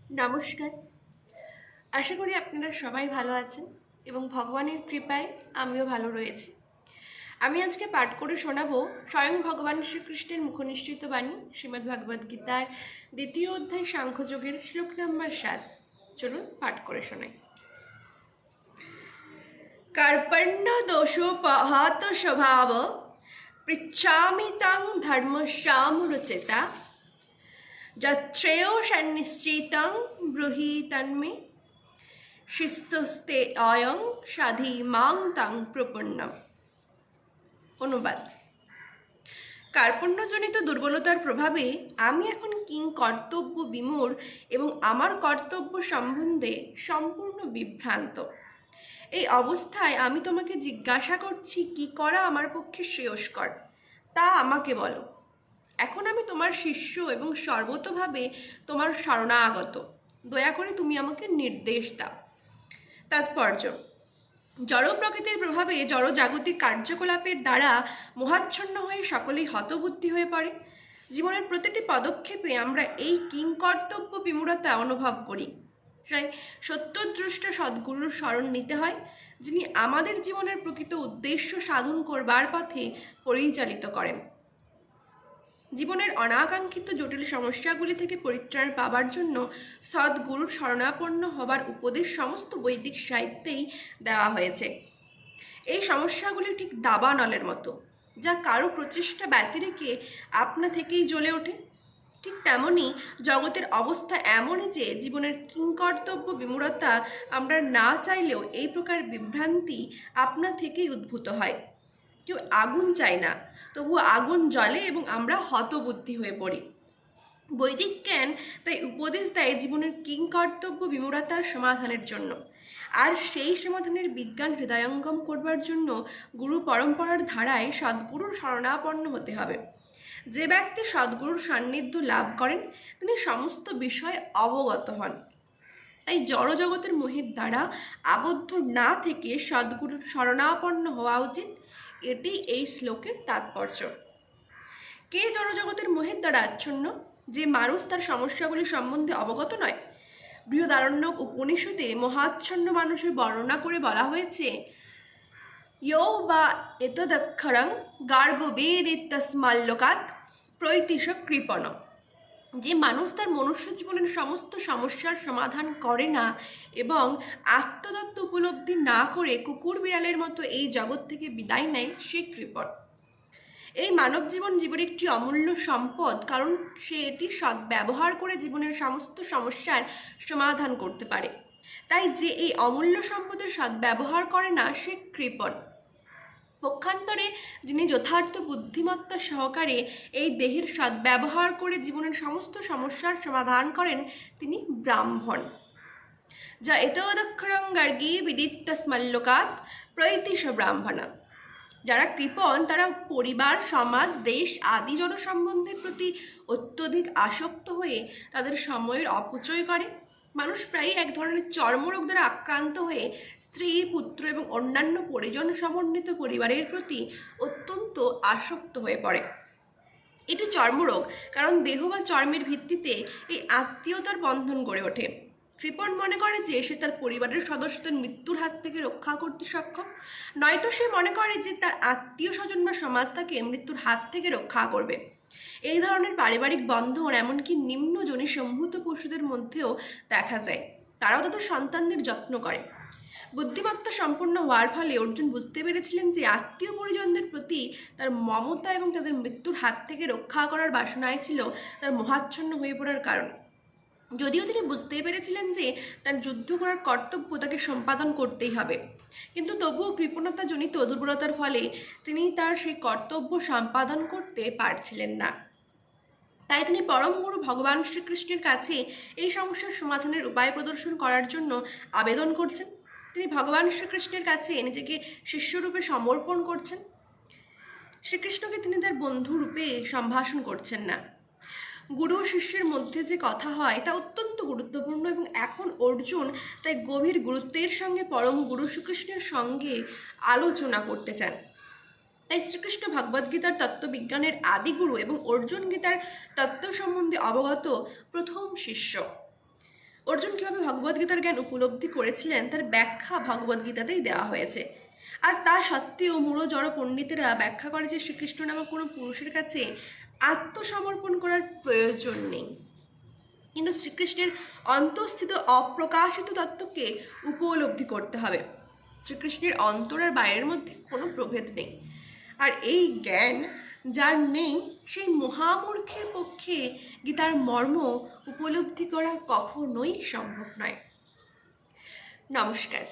নমস্কার। আশা করি আপনারা সবাই ভালো আছেন এবং ভগবানের কৃপায় আমিও ভালো রয়েছি। আমি আজকে পাঠ করে শোনাবো স্বয়ং ভগবান শ্রীকৃষ্ণের মুখনিসৃত বাণী শ্রীমদ্ ভগবদ্ গীতার দ্বিতীয় অধ্যায় সাংখ্যযোগের শ্লোক নম্বর 7। চলুন পাঠ করে শোনাই। কার্পণ্য দোষোপহত স্বভাব পৃচ্ছামি তাং ধর্মশ্যামরুচিতা যচ্ছেয় সন্নিশ্চিতং ব্রূহি তন্মে শিস্তস্তে অয়ং সাধি মাং তাং প্রপন্নম। অনুবাদ: কার্পণ্যজনিত দুর্বলতার প্রভাবে আমি এখন কিং কর্তব্য বিমূঢ় এবং আমার কর্তব্য সম্বন্ধে সম্পূর্ণ বিভ্রান্ত। এই অবস্থায় আমি তোমাকে জিজ্ঞাসা করছি, কি করা আমার পক্ষে শ্রেয়স্কর তা আমাকে বলো। এখন আমি তোমার শিষ্য এবং সর্বতোভাবে তোমার শরণাগত। দয়া করে তুমি আমাকে নির্দেশ দাও। তাৎপর্য: জড় প্রকৃতির প্রভাবে জড়জাগতিক কার্যকলাপের দ্বারা মোহাচ্ছন্ন হয়ে সকলেই হতবুদ্ধি হয়ে পড়ে। জীবনের প্রতিটি পদক্ষেপে আমরা এই কিংকর্তব্য বিমূঢ়তা অনুভব করি। তাই সত্যদৃষ্ট সদ্গুরুর শরণ নিতে হয়, যিনি আমাদের জীবনের প্রকৃত উদ্দেশ্য সাধন করবার পথে পরিচালিত করেন। জীবনের অনাকাঙ্ক্ষিত জটিল সমস্যাগুলি থেকে পরিত্রাণ পাবার জন্য সদ্গুরুর শরণাপন্ন হবার উপদেশ সমস্ত বৈদিক সাহিত্যেই দেওয়া হয়েছে। এই সমস্যাগুলি ঠিক দাবানলের মতো, যা কারো প্রচেষ্টা ব্যতিরেকে আপনা থেকেই জ্বলে ওঠে। ঠিক তেমনই জগতের অবস্থা এমনই যে জীবনের কিংকর্তব্য বিমূঢ়তা আমরা না চাইলেও এই প্রকার বিভ্রান্তি আপনা থেকেই উদ্ভূত হয়। কেউ আগুন চায় না, তবুও আগুন জ্বলে এবং আমরা হতবুদ্ধি হয়ে পড়ি। বৈদিক জ্ঞান তাই উপদেশ দেয় জীবনের কিংকর্তব্য বিমূঢ়তার সমাধানের জন্য, আর সেই সমাধানের বিজ্ঞান হৃদয়ঙ্গম করবার জন্য গুরু পরম্পরার ধারায় সদ্গুরুর শরণাপন্ন হতে হবে। যে ব্যক্তি সদ্গুরুর সান্নিধ্য লাভ করেন তিনি সমস্ত বিষয়ে অবগত হন। তাই জড়জগতের মোহের দ্বারা আবদ্ধ না থেকে সদ্গুরুর শরণাপন্ন হওয়া উচিত। এটি এই শ্লোকের তাৎপর্য। কে জড়জগতের মোহের দ্বারা আচ্ছন্ন? যে মানুষ তার সমস্যাগুলি সম্বন্ধে অবগত নয়। বৃহদারণ্যক উপনিষদে মহাচ্ছন্ন মানুষের বর্ণনা করে বলা হয়েছে, ইয়ো বা এতদক্ষরং গার্গবেদিত্যস্মাল্লোকাৎ প্রৈতিশ কৃপণ। যে মানুষ তার মনুষ্য জীবনের সমস্ত সমস্যার সমাধান করে না এবং আত্মতত্ত্ব উপলব্ধি না করে কুকুর বিড়ালের মতো এই জগৎ থেকে বিদায় নেয়, সে কৃপণ। এই মানব জীবনের একটি অমূল্য সম্পদ, কারণ সে এটি সদ্ব্যবহার করে জীবনের সমস্ত সমস্যার সমাধান করতে পারে। তাই যে এই অমূল্য সম্পদের সদ্ব্যবহার করে না, সে কৃপণ। পক্ষান্তরে যিনি যথার্থ বুদ্ধিমত্তা সহকারে এই দেহের সদ্ব্যবহার করে জীবনের সমস্ত সমস্যার সমাধান করেন, তিনি ব্রাহ্মণ। যা এতদক্ষরং গার্গী বিদিত্যস্মাল্লোকাৎ প্রৈতিশ ব্রাহ্মণা। যারা কৃপণ তারা পরিবার, সমাজ, দেশ আদি জড় সম্বন্ধের প্রতি অত্যধিক আসক্ত হয়ে তাদের সময়ের অপচয় করে। মানুষ প্রায়ই এক ধরনের চর্মরোগ দ্বারা আক্রান্ত হয়ে স্ত্রী, পুত্র এবং অন্যান্য পরিজন সমন্বিত পরিবারের প্রতি অত্যন্ত আসক্ত হয়ে পড়ে। এটি চর্মরোগ, কারণ দেহ বা চর্মের ভিত্তিতে এই আত্মীয়তার বন্ধন গড়ে ওঠে। কৃপণ মনে করে যে সে তার পরিবারের সদস্যদের মৃত্যুর হাত থেকে রক্ষা করতে সক্ষম, নয়তো সে মনে করে যে তার আত্মীয় স্বজন বা সমাজ তাকে মৃত্যুর হাত থেকে রক্ষা করবে। এই ধরনের পারিবারিক বন্ধন এমনকি নিম্ন যোনিসম্ভূত পশুদের মধ্যেও দেখা যায়। তারাও তাদের সন্তানদের যত্ন করে। বুদ্ধিমত্তা সম্পন্ন হওয়ার ফলে অর্জুন বুঝতে পেরেছিলেন যে আত্মীয় পরিজনদের প্রতি তার মমতা এবং তাদের মৃত্যুর হাত থেকে রক্ষা করার বাসনায় ছিল তার মোহাচ্ছন্ন হয়ে পড়ার কারণ। যদিও তিনি বুঝতে পেরেছিলেন যে তার যুদ্ধ করার কর্তব্য তাকে সম্পাদন করতেই হবে, কিন্তু তবুও কৃপণতাজনিত দুর্বলতার ফলে তিনি তার সেই কর্তব্য সম্পাদন করতে পারছিলেন না। তাই তিনি পরম গুরু ভগবান শ্রীকৃষ্ণের কাছে এই সমস্যার সমাধানের উপায় প্রদর্শন করার জন্য আবেদন করছেন। তিনি ভগবান শ্রীকৃষ্ণের কাছে নিজেকে শিষ্যরূপে সমর্পণ করছেন। শ্রীকৃষ্ণকে তিনি তার বন্ধুরূপে সম্ভাষণ করছেন না। গুরু শিষ্যের মধ্যে যে কথা হয় তা অত্যন্ত গুরুত্বপূর্ণ এবং এখন অর্জুন তাই গভীর গুরুত্বের সঙ্গে পরম গুরু শ্রীকৃষ্ণের সঙ্গে আলোচনা করতে চান। তাই শ্রীকৃষ্ণ ভগবদ্গীতার তত্ত্ববিজ্ঞানের আদিগুরু এবং অর্জুন গীতার তত্ত্ব সম্বন্ধে অবগত প্রথম শিষ্য। অর্জুন কীভাবে ভগবদ্গীতার জ্ঞান উপলব্ধি করেছিলেন তার ব্যাখ্যা ভগবদ্গীতাতেই দেওয়া হয়েছে। আর তা সত্ত্বেও মূঢ় জড় পণ্ডিতেরা ব্যাখ্যা করে যে শ্রীকৃষ্ণ নামক কোনো পুরুষের কাছে আত্মসমর্পণ করার প্রয়োজন নেই, কিন্তু শ্রীকৃষ্ণের অন্তঃস্থিত অপ্রকাশিত তত্ত্বকে উপলব্ধি করতে হবে। শ্রীকৃষ্ণের অন্তর আর বাইরের মধ্যে কোনো প্রভেদ নেই। আর এই জ্ঞান যার নেই সেই মহামূর্খের পক্ষে গীতার মর্ম উপলব্ধি করা কখনোই সম্ভব নয়। নমস্কার।